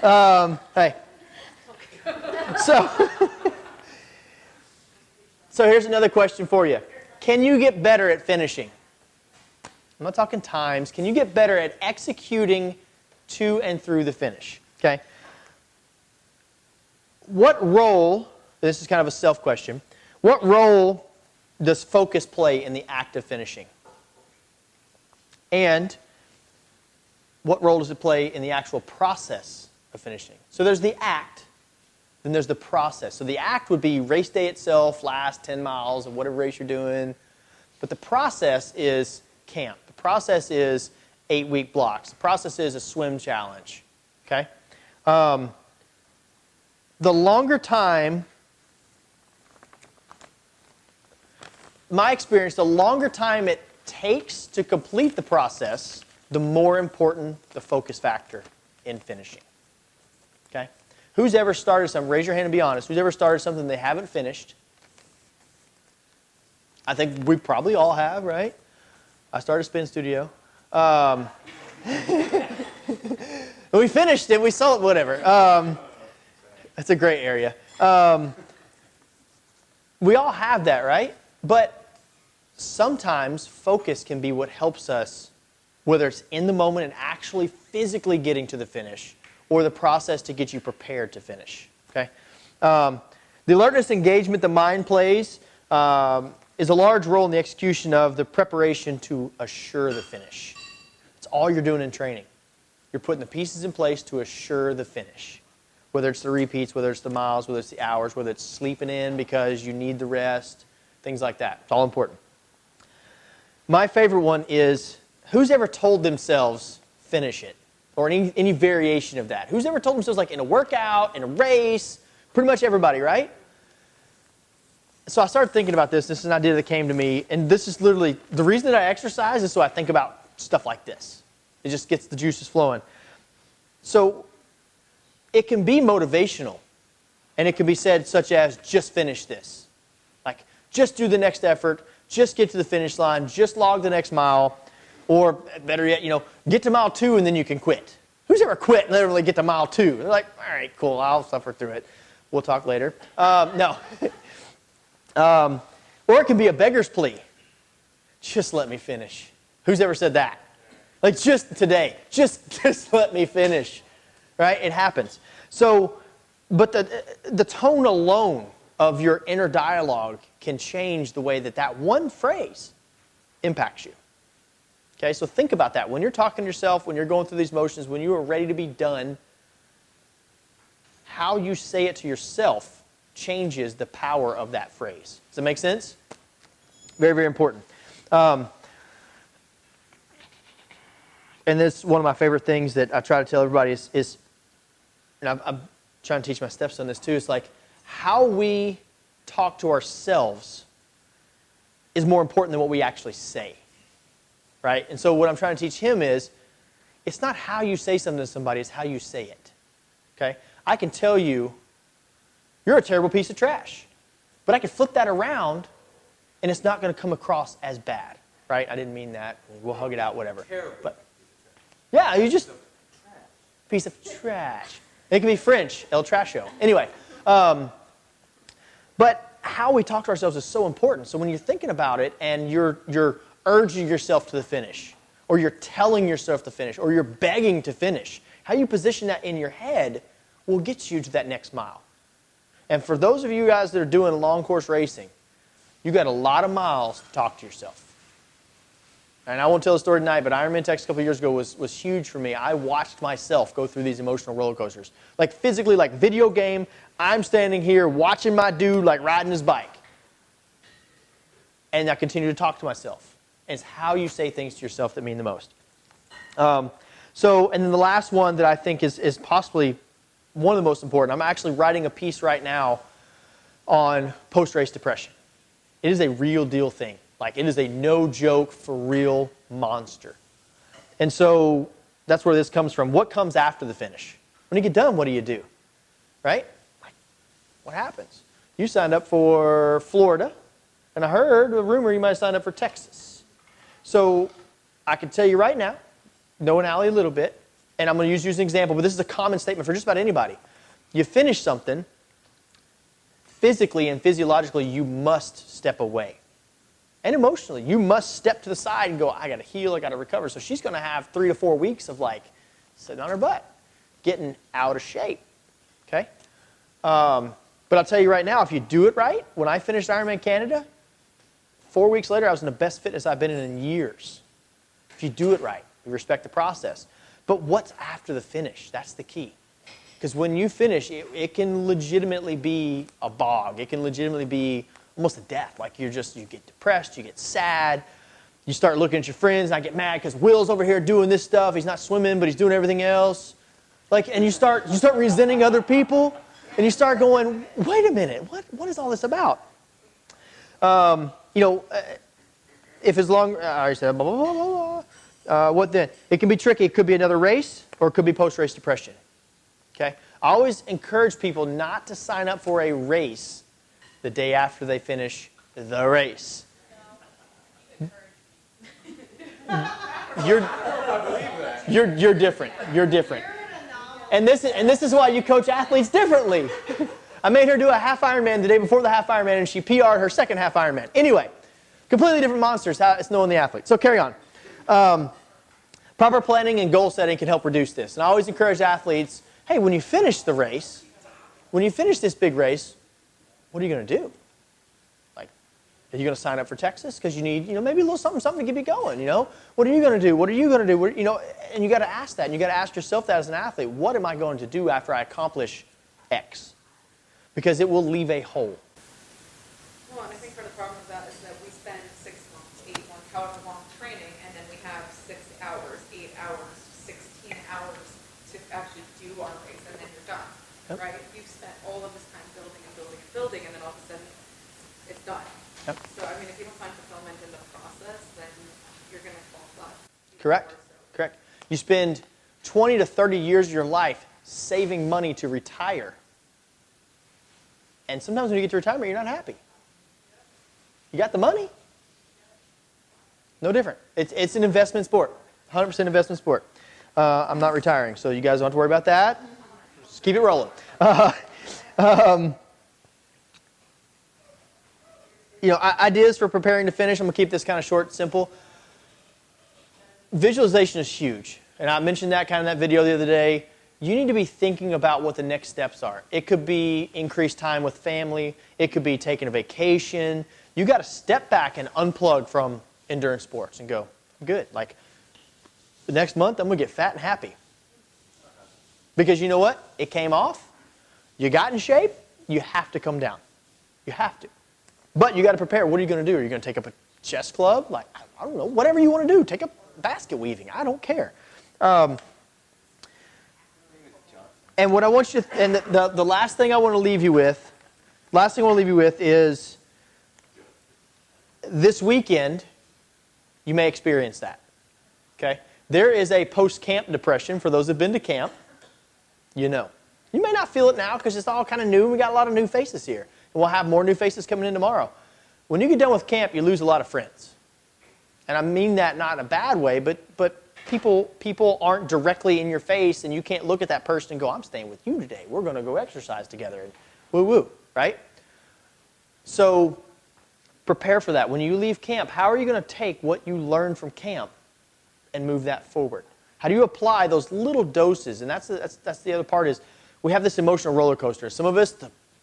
Hey. So, so here's another question for you. Can you get better at finishing? I'm not talking times. Can you get better at executing to and through the finish? Okay. What role, this is kind of a self question, what role does focus play in the act of finishing? And what role does it play in the actual process of finishing? So there's the act, then there's the process. So the act would be race day itself, last 10 miles of whatever race you're doing. But the process is camp. The process is 8-week blocks. The process is a swim challenge. Okay? The longer time, my experience, the longer time it takes to complete the process, the more important the focus factor in finishing. Okay? Who's ever started something, raise your hand and be honest, who's ever started something they haven't finished? I think we probably all have, right? I started a spin studio. We finished it, we sold it, whatever. That's a great area. We all have that, right? But sometimes focus can be what helps us, whether it's in the moment and actually physically getting to the finish, or the process to get you prepared to finish. Okay? The alertness engagement the mind plays is a large role in the execution of the preparation to assure the finish. It's all you're doing in training. You're putting the pieces in place to assure the finish. Whether it's the repeats, whether it's the miles, whether it's the hours, whether it's sleeping in because you need the rest, things like that. It's all important. My favorite one is, who's ever told themselves, finish it? Or any variation of that. Who's ever told themselves, like in a workout, in a race? Pretty much everybody, right? So I started thinking about this. This is an idea that came to me. And this is literally, the reason that I exercise is so I think about stuff like this. It just gets the juices flowing. So it can be motivational. And it can be said such as, just finish this. Like, just do the next effort. Just get to the finish line. Just log the next mile. Or better yet, get to mile 2 and then you can quit. Who's ever quit and literally get to mile 2? They're like, all right, cool, I'll suffer through it. We'll talk later. No. Or it can be a beggar's plea. Just let me finish. Who's ever said that? Like, just today. Just let me finish. Right? It happens. So, but the tone alone of your inner dialogue can change the way that one phrase impacts you. Okay, so think about that. When you're talking to yourself, when you're going through these motions, when you are ready to be done, how you say it to yourself changes the power of that phrase. Does that make sense? Very, very important. And this is one of my favorite things that I try to tell everybody is and I'm trying to teach my stepson this too, it's like how we talk to ourselves is more important than what we actually say. Right? And so what I'm trying to teach him is, it's not how you say something to somebody, it's how you say it. Okay? I can tell you, you're a terrible piece of trash. But I can flip that around, and it's not going to come across as bad. Right? I didn't mean that. We'll hug it out, whatever. But yeah, you just, piece of trash. It can be French, el trasho. Anyway, but how we talk to ourselves is so important. So when you're thinking about it, and you're urging yourself to the finish, or you're telling yourself to finish, or you're begging to finish, how you position that in your head will get you to that next mile. And for those of you guys that are doing long course racing, you got a lot of miles to talk to yourself. And I won't tell the story tonight, but Ironman Texas a couple years ago was huge for me. I watched myself go through these emotional roller coasters. Like physically, like video game, I'm standing here watching my dude like riding his bike. And I continue to talk to myself. And it's how you say things to yourself that mean the most. And then the last one that I think is possibly one of the most important. I'm actually writing a piece right now on post-race depression. It is a real deal thing. Like, it is a no-joke, for real monster. And so that's where this comes from. What comes after the finish? When you get done, what do you do? Right? Like, what happens? You signed up for Florida, and I heard a rumor you might have signed up for Texas. So I can tell you right now, knowing Allie a little bit, and I'm going to use you as an example, but this is a common statement for just about anybody. You finish something, physically and physiologically, you must step away. And emotionally, you must step to the side and go, I got to heal, I got to recover. So she's going to have 3 to 4 weeks of like sitting on her butt, getting out of shape. Okay? But I'll tell you right now, if you do it right, when I finished Ironman Canada, 4 weeks later, I was in the best fitness I've been in years. If you do it right, you respect the process. But what's after the finish? That's the key. Because when you finish, it can legitimately be a bog. It can legitimately be almost a death. Like you get depressed, you get sad. You start looking at your friends, and I get mad because Will's over here doing this stuff. He's not swimming, but he's doing everything else. And you start resenting other people, and you start going, wait a minute, what is all this about? If as long, I already said blah, blah, blah, blah, blah. What then? It can be tricky. It could be another race, or it could be post-race depression. Okay? I always encourage people not to sign up for a race the day after they finish the race. You're different. You're different. And this is why you coach athletes differently. I made her do a half Ironman the day before the half Ironman, and she PR'd her second half Ironman. Anyway, completely different monsters. How it's knowing the athlete. So carry on. Proper planning and goal setting can help reduce this. And I always encourage athletes, hey, when you finish the race, when you finish this big race, what are you going to do? Like, are you going to sign up for Texas because you need, maybe a little something to keep you going? What are you going to do? What are you going to do? And you got to ask that. And you got to ask yourself that as an athlete. What am I going to do after I accomplish X? Because it will leave a hole. Well, and I think part of the problem with that is that we spend 6 months, 8 months, however long training, and then we have 6 hours, 8 hours, 16 hours to actually do our race, and then you're done, Yep. right? You've spent all of this time building and building and building, and then all of a sudden, it's done. Yep. So, I mean, if you don't find fulfillment in the process, then you're going to fall flat. Correct. Correct. You spend 20 to 30 years of your life saving money to retire. And sometimes when you get to retirement, you're not happy. You got the money. No different. It's an investment sport. 100% investment sport. I'm not retiring, so you guys don't have to worry about that. Just keep it rolling. Ideas for preparing to finish. I'm going to keep this kind of short and simple. Visualization is huge. And I mentioned that kind of in that video the other day. You need to be thinking about what the next steps are. It could be increased time with family. It could be taking a vacation. You got to step back and unplug from endurance sports and go, I'm good. Like, the next month, I'm going to get fat and happy. Because you know what? It came off. You got in shape. You have to come down. You have to. But you got to prepare. What are you going to do? Are you going to take up a chess club? Like, I don't know. Whatever you want to do. Take up basket weaving. I don't care. And what I want you to, and the last thing I want to leave you with, is this weekend, you may experience that. Okay? There is a post-camp depression for those who have been to camp. You know. You may not feel it now because it's all kind of new. We got a lot of new faces here. And we'll have more new faces coming in tomorrow. When you get done with camp, you lose a lot of friends. And I mean that not in a bad way, but people aren't directly in your face, and you can't look at that person and go, I'm staying with you today. We're going to go exercise together. And woo-woo, right? So prepare for that. When you leave camp, how are you going to take what you learned from camp and move that forward? How do you apply those little doses? And that's the other part is we have this emotional roller coaster. Some of us,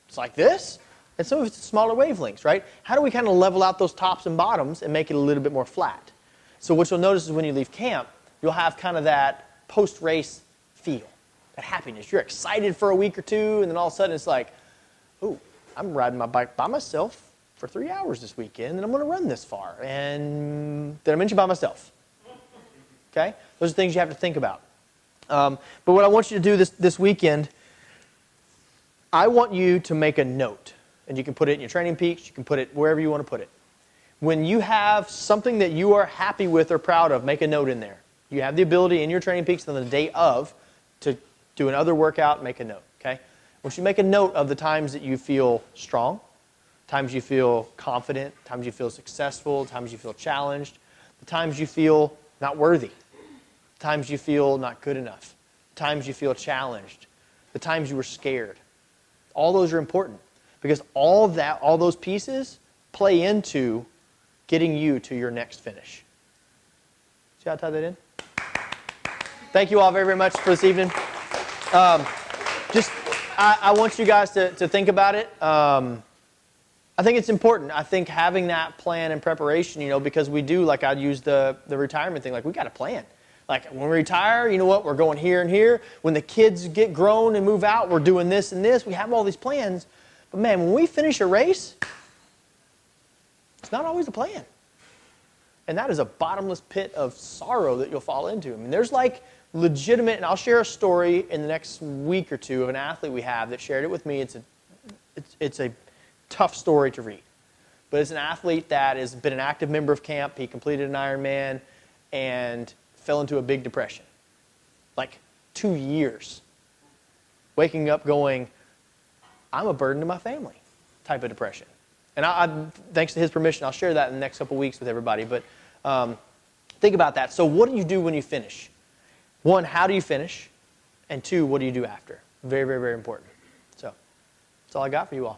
it's like this, and some of it's smaller wavelengths, right? How do we kind of level out those tops and bottoms and make it a little bit more flat? So what you'll notice is when you leave camp, you'll have kind of that post-race feel, that happiness. You're excited for a week or two, and then all of a sudden it's like, ooh, I'm riding my bike by myself for 3 hours this weekend, and I'm going to run this far. And did I mention by myself? Okay? Those are things you have to think about. But what I want you to do this weekend, I want you to make a note. And you can put it in your Training Peaks. You can put it wherever you want to put it. When you have something that you are happy with or proud of, make a note in there. You have the ability in your Training Peaks on the day of to do another workout, make a note. Okay? Once you make a note of the times that you feel strong, times you feel confident, times you feel successful, times you feel challenged, the times you feel not worthy, times you feel not good enough. times you feel challenged, the times you were scared. All those are important because all those pieces play into getting you to your next finish. See how I tied that in? Thank you all very, very much for this evening. I want you guys to think about it. I think it's important. I think having that plan and preparation, because we do, like I'd use the retirement thing, like we got a plan. Like when we retire, you know what, we're going here and here. When the kids get grown and move out, we're doing this and this. We have all these plans. But man, when we finish a race, it's not always a plan. And that is a bottomless pit of sorrow that you'll fall into. I mean, there's like legitimate, and I'll share a story in the next week or two of an athlete we have that shared it with me. It's a tough story to read. But it's an athlete that has been an active member of camp. He completed an Ironman and fell into a big depression. Like 2 years. Waking up going, I'm a burden to my family type of depression. And thanks to his permission, I'll share that in the next couple weeks with everybody. But think about that. So what do you do when you finish? One, how do you finish? And two, what do you do after? Very, very, very important. So that's all I got for you all.